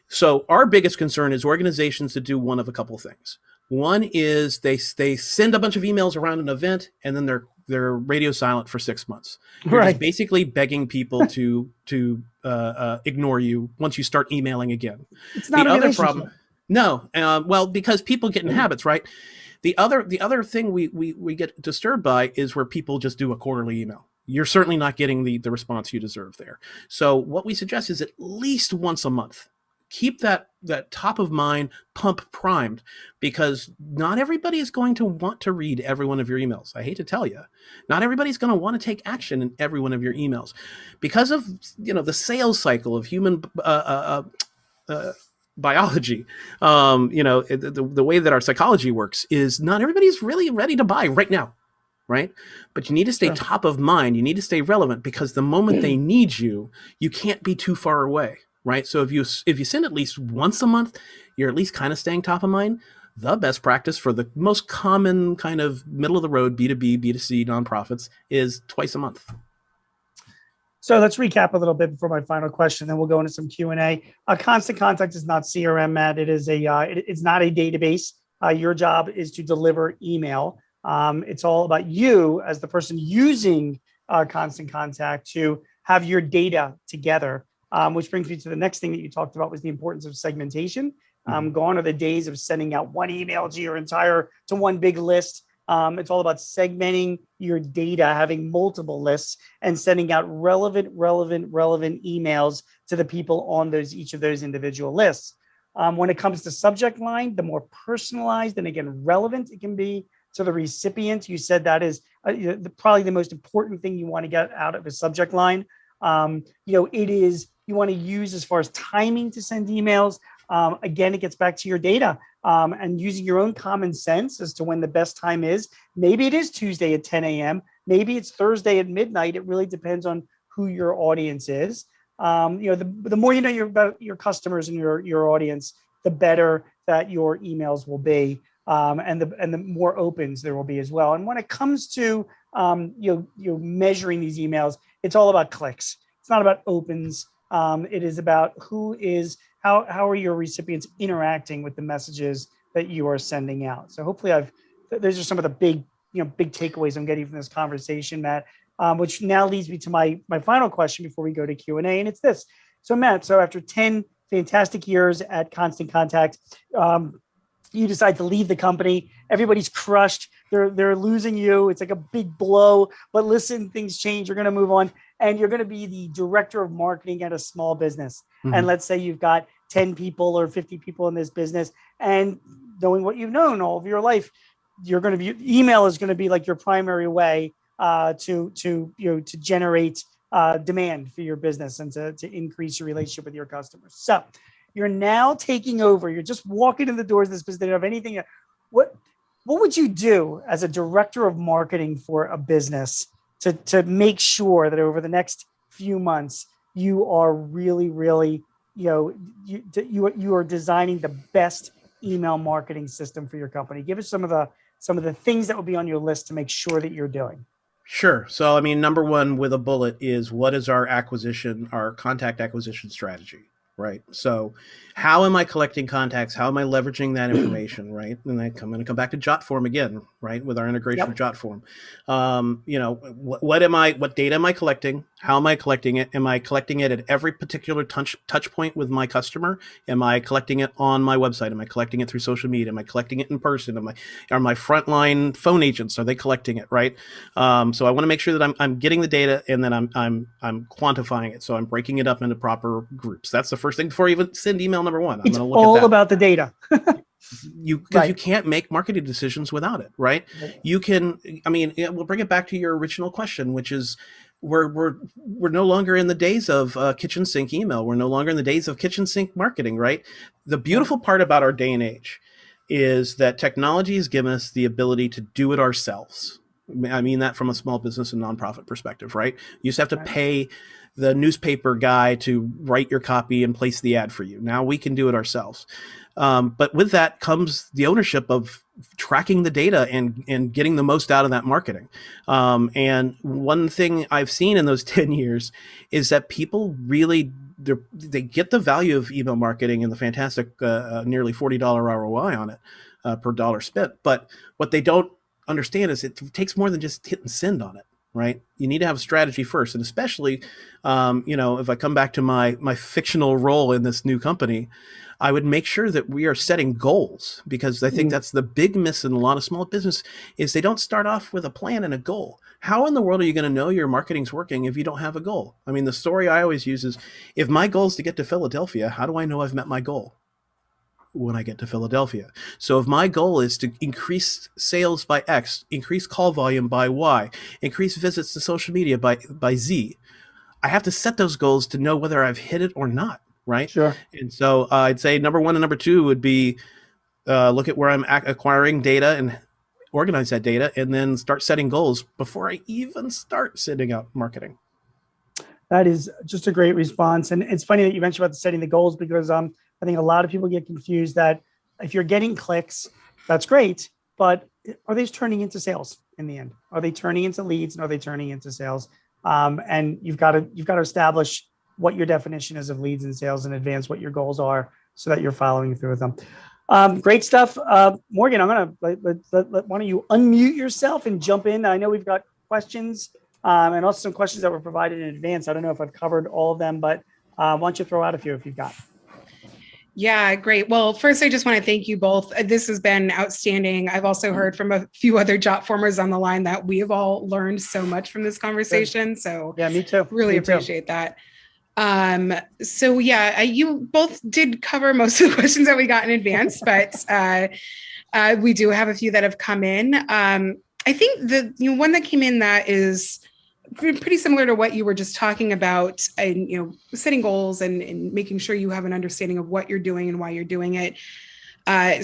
So our biggest concern is organizations that do one of a couple of things. One is they send a bunch of emails around an event, and then they're radio silent for 6 months. You're just basically begging people to ignore you once you start emailing again. It's not the a other relationship. problem. No, well, because people get in habits, right? The other thing we get disturbed by is where people just do a quarterly email. You're certainly not getting the response you deserve there. So what we suggest is at least once a month. Keep that top of mind pump primed, because not everybody is going to want to read every one of your emails. I hate to tell you, not everybody's going to want to take action in every one of your emails because of the sales cycle of human biology. The way that our psychology works is not everybody's really ready to buy right now. Right. But you need to stay top of mind. You need to stay relevant, because the moment they need you, you can't be too far away. Right. So if you send at least once a month, you're at least kind of staying top of mind. The best practice for the most common kind of middle of the road B2B, B2C nonprofits is twice a month. So let's recap a little bit before my final question, then we'll go into some Q&A. Constant Contact is not CRM, Matt. It is it's not a database. Your job is to deliver email. It's all about you as the person using Constant Contact to have your data together, which brings me to the next thing that you talked about, was the importance of segmentation. Gone are the days of sending out one email to one big list. It's all about segmenting your data, having multiple lists, and sending out relevant emails to the people on each of those individual lists. When it comes to subject line, the more personalized and again relevant it can be to the recipient. You said that is probably the most important thing you want to get out of a subject line. It is, you want to use as far as timing to send emails. Again, it gets back to your data and using your own common sense as to when the best time is. Maybe it is Tuesday at 10 a.m. Maybe it's Thursday at midnight. It really depends on who your audience is. The more you know about your customers and your audience, the better that your emails will be, and the more opens there will be as well. And when it comes to measuring these emails, it's all about clicks. It's not about opens. It is about how are your recipients interacting with the messages that you are sending out. So hopefully those are some of the big takeaways I'm getting from this conversation, Matt, which now leads me to my final question before we go to Q&A. And it's this. So Matt, after 10 fantastic years at Constant Contact, you decide to leave the company. Everybody's crushed. They're losing you. It's like a big blow, but listen, things change. You're going to move on, and you're going to be the director of marketing at a small business. Mm-hmm. And let's say you've got 10 people or 50 people in this business, and knowing what you've known all of your life, email is going to be like your primary way to generate demand for your business and to increase your relationship with your customers. So you're now taking over. You're just walking in the doors of this business. They don't have anything. What would you do as a director of marketing for a business to make sure that over the next few months you are really you are designing the best email marketing system for your company? Give us some of the things that would be on your list to make sure that you're doing. Sure. So, I mean, number one with a bullet is what is our contact acquisition strategy, right? So, how am I collecting contacts? How am I leveraging that information, right? And I'm going to come back to Jotform again, right? With our integration Yep. with Jotform. What data am I collecting? How am I collecting it? Am I collecting it at every particular touch point with my customer? Am I collecting it on my website? Am I collecting it through social media? Am I collecting it in person? Are my frontline phone agents, are they collecting it, right? So I want to make sure that I'm getting the data and then I'm quantifying it. So I'm breaking it up into proper groups. That's the first thing before I even send email number one. I'm It's going to look at all that. about the data. Because you can't make marketing decisions without it, right? You can. I mean, we'll bring it back to your original question, which is we're no longer in the days of kitchen sink email. We're no longer in the days of kitchen sink marketing, right? The beautiful part about our day and age is that technology has given us the ability to do it ourselves. I mean that from a small business and nonprofit perspective, right? You just have to pay the newspaper guy to write your copy and place the ad for you. Now we can do it ourselves. But with that comes the ownership of tracking the data and getting the most out of that marketing. And one thing I've seen in those 10 years is that people really they get the value of email marketing and the fantastic nearly $40 ROI on it per dollar spent. But what they don't understand is it takes more than just hit and send on it. Right, you need to have a strategy first, and especially, if I come back to my fictional role in this new company, I would make sure that we are setting goals, because I think that's the big miss in a lot of small business is they don't start off with a plan and a goal. How in the world are you going to know your marketing's working if you don't have a goal? I mean, the story I always use is, if my goal is to get to Philadelphia, how do I know I've met my goal? When I get to Philadelphia. So if my goal is to increase sales by X, increase call volume by Y, increase visits to social media by Z, I have to set those goals to know whether I've hit it or not, right? Sure. And so I'd say number one and number two would be look at where I'm acquiring data and organize that data, and then start setting goals before I even start sending out marketing. That is just a great response. And it's funny that you mentioned about setting the goals, because I think a lot of people get confused that if you're getting clicks, that's great, but are they turning into sales in the end? Are they turning into leads, and are they turning into sales? And you've got to establish what your definition is of leads and sales in advance, what your goals are, so that you're following through with them. Great stuff. Morgan, I'm going to why don't you unmute yourself and jump in? I know we've got questions and also some questions that were provided in advance. I don't know if I've covered all of them, but why don't you throw out a few if you've got. Yeah, great. Well, first, I just want to thank you both. This has been outstanding. I've also heard from a few other Jotformers on the line that we have all learned so much from this conversation. So yeah, me too. Really appreciate that. So yeah, you both did cover most of the questions that we got in advance, but we do have a few that have come in. I think the one that came in that is pretty similar to what you were just talking about, and setting goals and making sure you have an understanding of what you're doing and why you're doing it.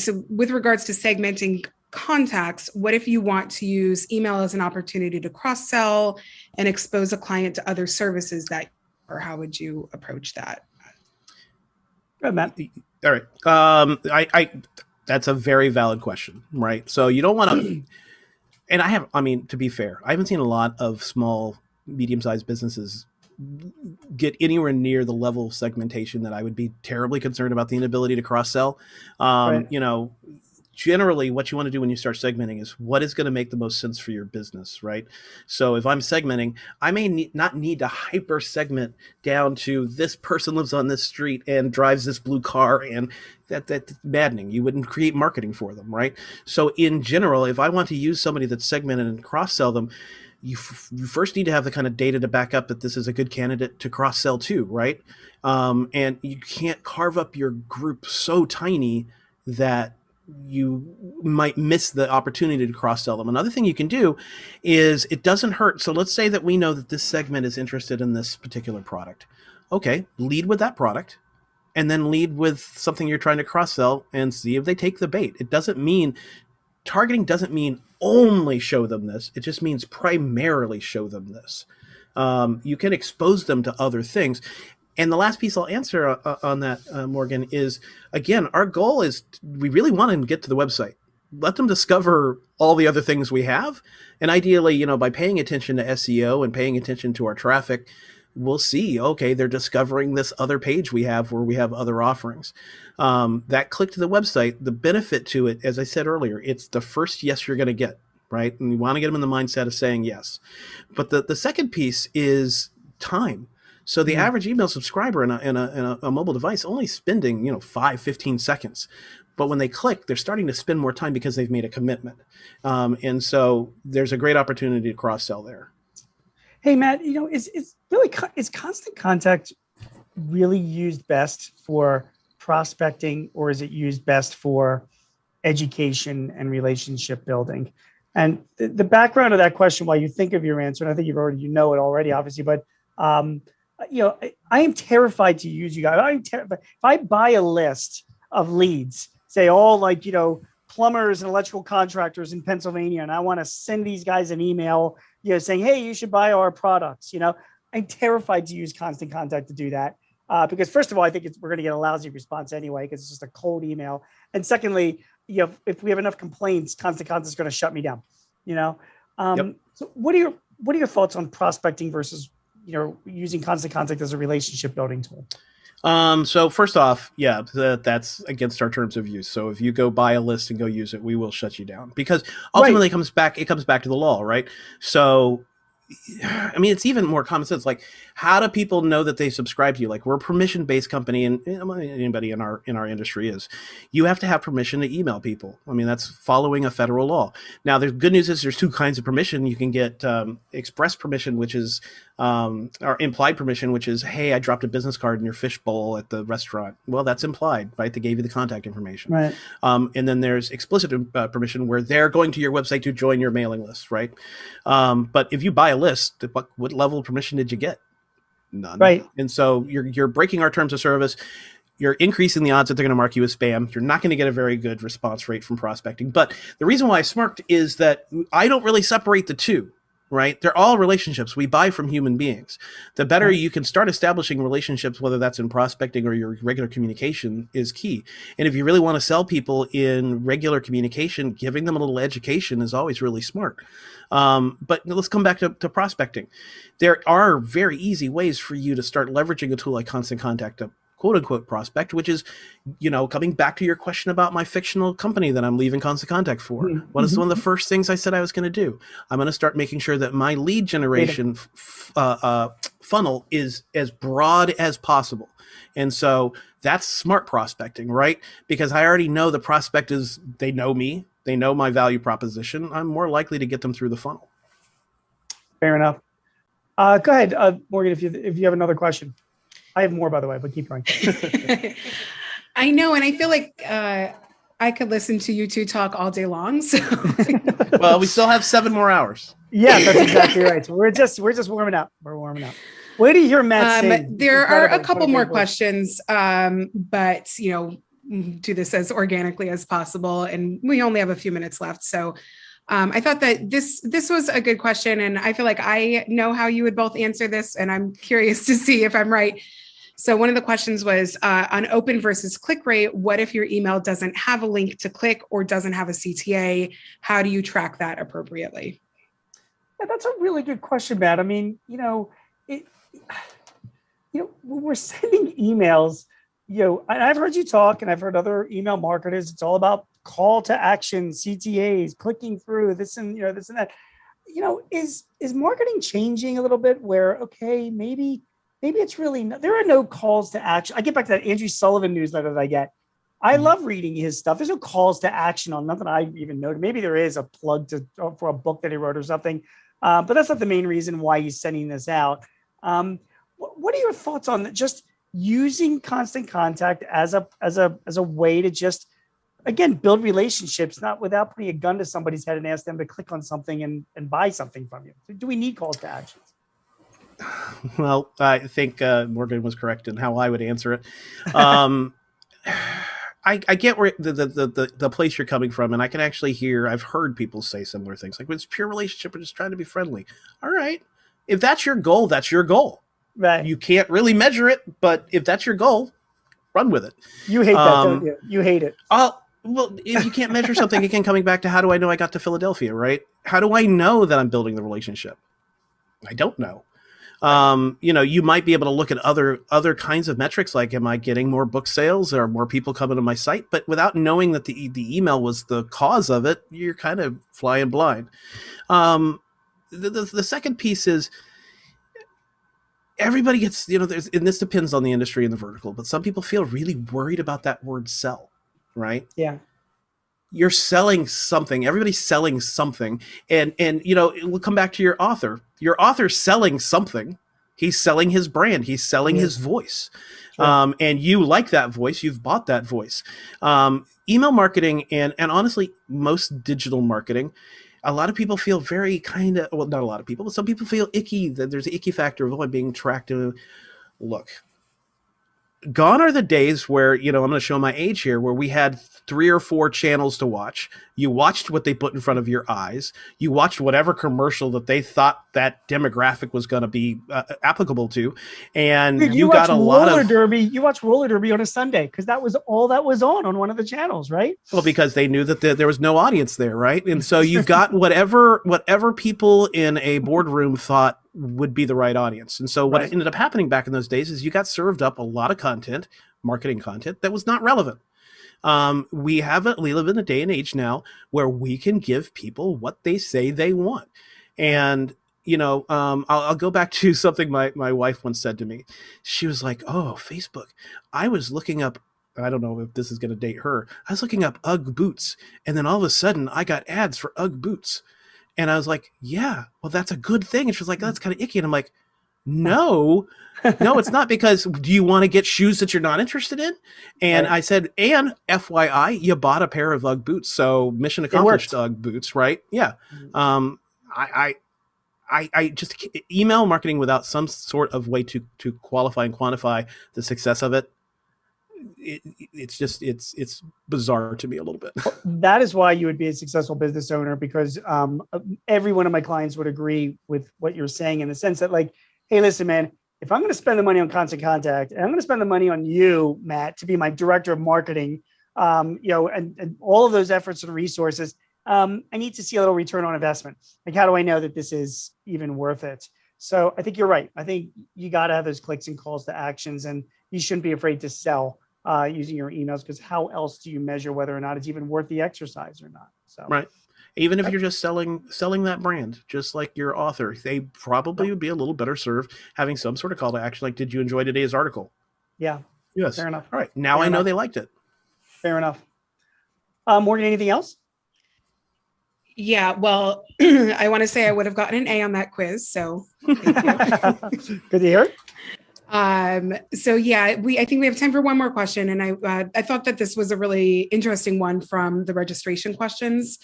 So with regards to segmenting contacts, what if you want to use email as an opportunity to cross-sell and expose a client to other services or how would you approach that? Good, Matt. All right. That's a very valid question, right? So you don't want to, and to be fair, I haven't seen a lot of small, medium-sized businesses get anywhere near the level of segmentation that I would be terribly concerned about the inability to cross-sell. Right. Generally what you want to do when you start segmenting is what is going to make the most sense for your business, right? So if I'm segmenting, I may not need to hyper segment down to this person lives on this street and drives this blue car, and that's maddening. You wouldn't create marketing for them, right? So in general, if I want to use somebody that's segmented and cross-sell them, you first need to have the kind of data to back up that this is a good candidate to cross-sell to, right? And you can't carve up your group so tiny that you might miss the opportunity to cross-sell them. Another thing you can do is, it doesn't hurt. So let's say that we know that this segment is interested in this particular product. Okay, lead with that product, and then lead with something you're trying to cross-sell and see if they take the bait. Targeting doesn't mean only show them this. It just means primarily show them this. You can expose them to other things. And the last piece I'll answer on that, Morgan, is, again, our goal is we really want them to get to the website. let them discover all the other things we have. And ideally, by paying attention to SEO and paying attention to our traffic, we'll see, okay, they're discovering this other page we have where we have other offerings. That click to the website, the benefit to it, as I said earlier, it's the first yes you're going to get, right? And you want to get them in the mindset of saying yes. But the second piece is time. So the average email subscriber in a mobile device only spending 5-15 seconds. But when they click, they're starting to spend more time because they've made a commitment. And so there's a great opportunity to cross-sell there. Hey, Matt, is constant contact really used best for prospecting, or is it used best for education and relationship building? And the background of that question, while you think of your answer, and I think you know it already, obviously, but I am terrified to use you guys. If I buy a list of leads, say all plumbers and electrical contractors in Pennsylvania, and I want to send these guys an email, saying, hey, you should buy our products. I'm terrified to use constant contact to do that. Because first of all, I think we're going to get a lousy response anyway, because it's just a cold email. And secondly, if we have enough complaints, constant contact is going to shut me down. Yep. So what are your thoughts on prospecting versus using constant contact as a relationship building tool? So first off, that's against our terms of use. So if you go buy a list and go use it, we will shut you down, because ultimately it comes back to the law, right? So, I mean, it's even more common sense. Like, how do people know that they subscribe to you? Like, we're a permission-based company, and anybody in our industry is. You have to have permission to email people. I mean, that's following a federal law. Now, the good news is there's two kinds of permission. You can get express permission, which is or implied permission, which is, hey, I dropped a business card in your fishbowl at the restaurant. Well, that's implied, right? They gave you the contact information. Right. And then there's explicit permission, where they're going to your website to join your mailing list, right? But if you buy a list, what level of permission did you get? None. Right. And so you're breaking our terms of service. You're increasing the odds that they're going to mark you as spam. You're not going to get a very good response rate from prospecting. But the reason why I smirked is that I don't really separate the two, right? They're all relationships. We buy from human beings. The better you can start establishing relationships, whether that's in prospecting or your regular communication, is key. And if you really want to sell people in regular communication, giving them a little education is always really smart. But let's come back to prospecting. There are very easy ways for you to start leveraging a tool like Constant Contact to quote unquote prospect, which is, coming back to your question about my fictional company that I'm leaving Constant Contact for. Mm-hmm. What is one of the first things I said I was going to do? I'm going to start making sure that my lead generation funnel is as broad as possible. And so that's smart prospecting, right? Because I already know the prospect they know me. They know my value proposition. I'm more likely to get them through the funnel. Fair enough. Go ahead, Morgan, if you have another question. I have more, by the way, but keep going. I know, and I feel like I could listen to you two talk all day long. So, well, we still have 7 more hours. Yeah, that's exactly right. So we're just warming up. We're warming up. Where do you hear Matt say? There are a couple more questions, but do this as organically as possible, and we only have a few minutes left. So I thought that this was a good question, and I feel like I know how you would both answer this, and I'm curious to see if I'm right. So one of the questions was on open versus click rate. What if your email doesn't have a link to click or doesn't have a CTA? How do you track that appropriately? Yeah, that's a really good question, Matt. I mean, when we're sending emails, and I've heard you talk, and I've heard other email marketers. It's all about call to action, CTAs, clicking through this and this and that. Is marketing changing a little bit? Where maybe it's really there are no calls to action. I get back to that Andrew Sullivan newsletter that I get. I love reading his stuff. There's no calls to action on nothing I even noted. Maybe there is a plug for a book that he wrote or something, but that's not the main reason why he's sending this out. What are your thoughts on just using Constant Contact as a way to just, again, build relationships, not without putting a gun to somebody's head and ask them to click on something and buy something from you? Do we need calls to actions? Well, I think Morgan was correct in how I would answer it. I get where the place you're coming from, and I can actually I've heard people say similar things, like, it's pure relationship, we're just trying to be friendly. All right. If that's your goal, that's your goal. Right. You can't really measure it, but if that's your goal, run with it. You hate that, don't you? You hate it. Well, if you can't measure something, again, coming back to how do I know I got to Philadelphia, right? How do I know that I'm building the relationship? I don't know. You might be able to look at other kinds of metrics, like am I getting more book sales or more people coming to my site? But without knowing that the email was the cause of it, you're kind of flying blind. The second piece is everybody gets, and this depends on the industry and the vertical, but some people feel really worried about that word sell, right? Yeah. You're selling something. Everybody's selling something. And we'll come back to your author. Your author's selling something. He's selling his brand. He's selling his voice. Sure. And you like that voice. You've bought that voice. Email marketing and honestly, most digital marketing, a lot of people feel very well, not a lot of people, but some people feel icky. That there's an icky factor of, I'm being tracked. Look, gone are the days where, I'm going to show my age here, where we had 3 or 4 channels to watch. You watched what they put in front of your eyes. You watched whatever commercial that they thought that demographic was going to be applicable to. And Dude, you got a lot of derby. You watch roller derby on a Sunday because that was all that was on one of the channels, right? well, because they knew that there was no audience there, right? And so you got whatever people in a boardroom thought would be the right audience. And so what ended up happening back in those days is you got served up a lot of content, marketing content that was not relevant. We live in a day and age now where we can give people what they say they want. And, I'll go back to something my wife once said to me. She was like, oh, Facebook. I was looking up, I don't know if this is going to date her. I was looking up UGG boots. And then all of a sudden I got ads for UGG boots. And I was like, yeah, well, that's a good thing. And she was like, that's kind of icky. And I'm like, no, it's not, because do you want to get shoes that you're not interested in? And I said, and FYI, you bought a pair of UGG boots. So mission accomplished, UGG boots, right? Yeah. I just email marketing without some sort of way to qualify and quantify the success of it. It's bizarre to me a little bit. That is why you would be a successful business owner, because every one of my clients would agree with what you're saying, in the sense that, like, hey, listen, man, if I'm going to spend the money on Constant Contact, and I'm going to spend the money on you, Matt, to be my director of marketing, and all of those efforts and resources, I need to see a little return on investment. Like, how do I know that this is even worth it? So I think you're right. I think you got to have those clicks and calls to actions, and you shouldn't be afraid to sell using your emails, because how else do you measure whether or not it's even worth the exercise or not? So right. Even if you're just selling that brand, just like your author, they probably would be a little better served having some sort of call to action. Like, did you enjoy today's article? Yeah. Yes. Fair enough. All right. Now I know they liked it. Fair enough. Morgan, anything else? Yeah, well, I want to say I would have gotten an A on that quiz. So good to hear. So yeah, I think we have time for one more question. And I thought that this was a really interesting one from the registration questions.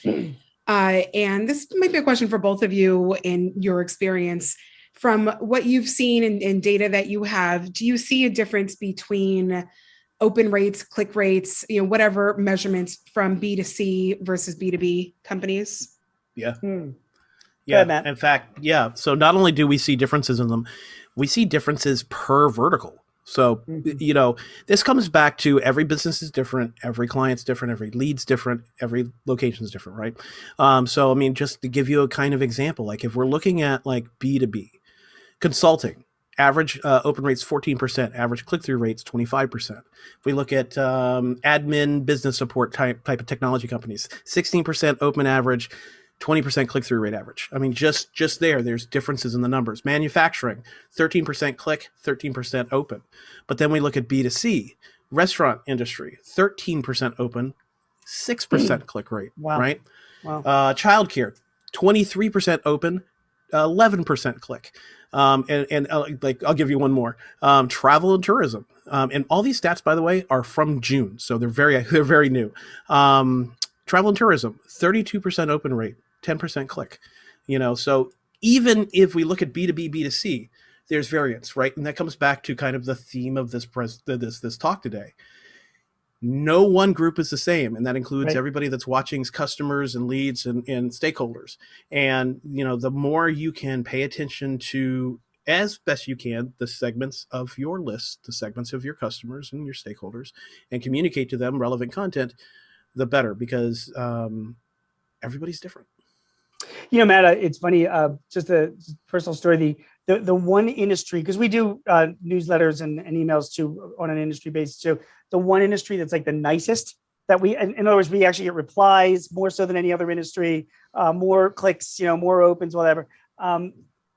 And this might be a question for both of you in your experience. From what you've seen in data that you have, do you see a difference between open rates, click rates, whatever measurements from B2C versus B2B companies? Yeah. Yeah. Ahead, In fact, yeah. So not only do we see differences in them, we see differences per vertical. So, this comes back to every business is different. Every client's different. Every lead's different. Every location's different, right? So, I mean, just to give you a kind of example, like if we're looking at like B2B consulting, average open rates 14%, average click-through rates 25%. If we look at admin business support type of technology companies, 16% open average, 20% click-through rate average. I mean, just there's differences in the numbers. Manufacturing, 13% click, 13% open. But then we look at B2C, restaurant industry, 13% open, 6% click rate, right? Wow. Childcare, 23% open, 11% click. And like, I'll give you one more. Travel and tourism. And all these stats, by the way, are from June. So they're very new. Travel and tourism, 32% open rate, 10% click. So even if we look at B2B, B2C, there's variance, right? And that comes back to kind of the theme of this talk today. No one group is the same, and that includes everybody that's watching, customers and leads and stakeholders. And the more you can pay attention to, as best you can, the segments of your list, the segments of your customers and your stakeholders, and communicate to them relevant content, the better, because everybody's different. Matt, it's funny. Just a personal story. The one industry, because we do newsletters and emails too on an industry basis too. The one industry that's like the nicest that in other words, we actually get replies more so than any other industry, more clicks, more opens, whatever.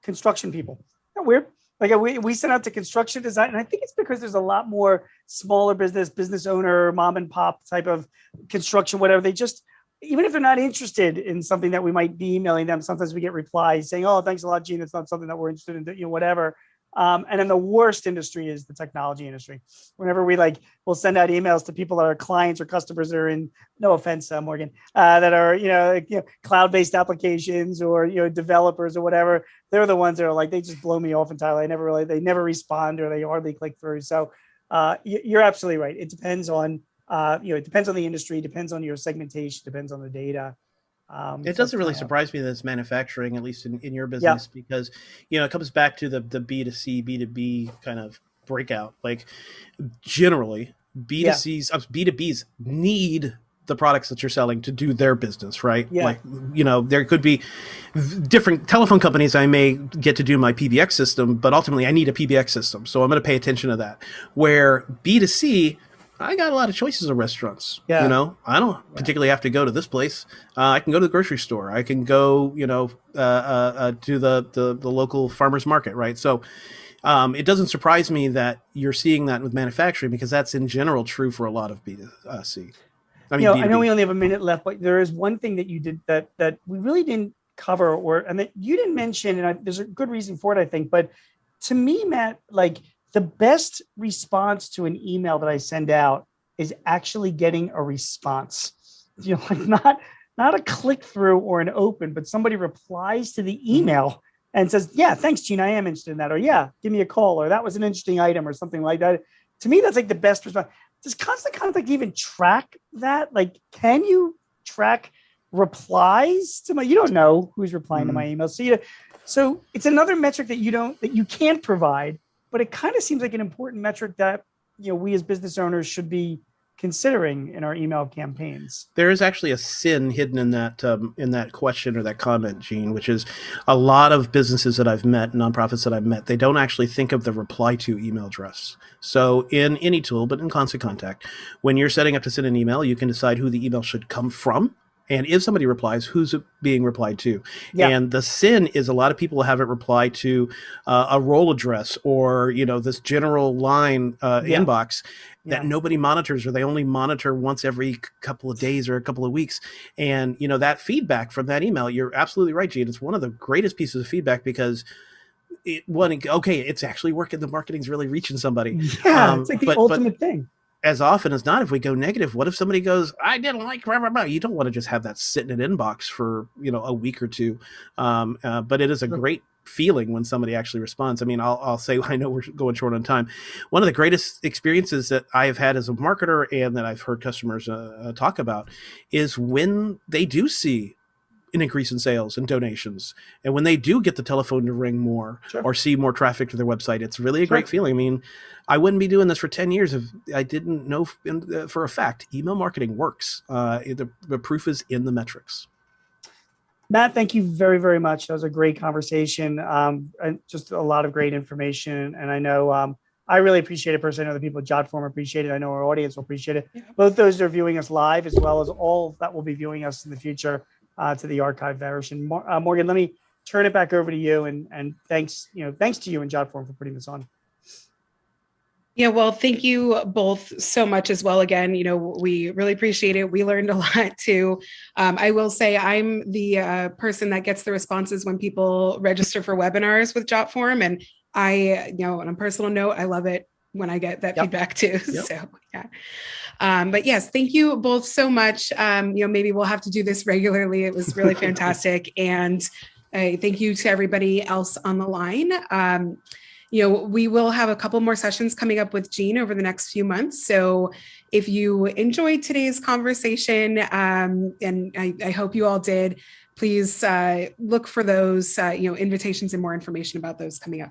Construction people. Isn't that weird? Like we send out to construction design, and I think it's because there's a lot more smaller business owner, mom and pop type of construction, whatever. They just, even if they're not interested in something that we might be emailing them, sometimes we get replies saying, "Oh, thanks a lot, Gene. It's not something that we're interested in, whatever." And then the worst industry is the technology industry. Whenever we'll send out emails to people that are clients or customers that are in, no offense, Morgan, that are, cloud-based applications or, developers or whatever. They're the ones that are like, they just blow me off entirely. They never respond, or they hardly click through. So you're absolutely right. It depends on, it depends on the industry, depends on your segmentation, depends on the data. It doesn't really surprise me that it's manufacturing, at least in your business, because, it comes back to the B2C, B2B kind of breakout. Like generally B2Cs, B2Bs need the products that you're selling to do their business, right? Yeah. Like, there could be different telephone companies. I may get to do my PBX system, but ultimately I need a PBX system. So I'm going to pay attention to that. Where B2C, I got a lot of choices of restaurants. I don't particularly have to go to this place. I can go to the grocery store. I can go, to the local farmer's market, right? So it doesn't surprise me that you're seeing that with manufacturing, because that's in general true for a lot of B2C. I mean, I know we only have a minute left, but there is one thing that you did that we really didn't cover, and that you didn't mention, and there's a good reason for it, I think. But to me, Matt, like, the best response to an email that I send out is actually getting a response. Like not a click through or an open, but somebody replies to the email and says, "Yeah, thanks, Gene. I am interested in that," or "Yeah, give me a call," or "That was an interesting item," or something like that. To me, that's like the best response. Does Constant Contact even track that? Like, can you track replies to my? You don't know who's replying to my email, so it's another metric that you can't provide. But it kind of seems like an important metric that we as business owners should be considering in our email campaigns. There is actually a sin hidden in that question or that comment, Gene, which is a lot of businesses that I've met, nonprofits that I've met, they don't actually think of the reply to email address. So in any tool, but in Constant Contact, when you're setting up to send an email, you can decide who the email should come from. And if somebody replies, who's it being replied to? Yeah. And the sin is a lot of people have it reply to a role address or, this general line inbox that nobody monitors, or they only monitor once every couple of days or a couple of weeks. And, that feedback from that email, you're absolutely right, Gene. It's one of the greatest pieces of feedback, because it's actually working. The marketing's really reaching somebody. Yeah, it's like the ultimate thing. As often as not, if we go negative, what if somebody goes, "I didn't like," blah, blah, blah. You don't want to just have that sitting in an inbox for, a week or two. But it is a great feeling when somebody actually responds. I mean, I'll say, I know we're going short on time. One of the greatest experiences that I have had as a marketer, and that I've heard customers talk about, is when they do see an increase in sales and donations, and when they do get the telephone to ring more or see more traffic to their website. It's really a great feeling. I mean, I wouldn't be doing this for 10 years if I didn't know for a fact email marketing works. The proof is in the metrics. Matt, thank you very, very much. That was a great conversation. And just a lot of great information. And I know I really appreciate it personally. I know the people at Jotform appreciate it. I know our audience will appreciate it. Yeah. Both those that are viewing us live, as well as all that will be viewing us in the future to the archive version. Morgan, let me turn it back over to you. And thanks to you and Jotform for putting this on. Yeah, well, thank you both so much as well. Again, we really appreciate it. We learned a lot too. I will say I'm the person that gets the responses when people register for webinars with Jotform. And I, on a personal note, I love it when I get that feedback too. Yep. So, yeah. But yes, thank you both so much. Maybe we'll have to do this regularly. It was really fantastic. And thank you to everybody else on the line. We will have a couple more sessions coming up with Gene over the next few months. So if you enjoyed today's conversation, and I hope you all did, please look for those, invitations and more information about those coming up.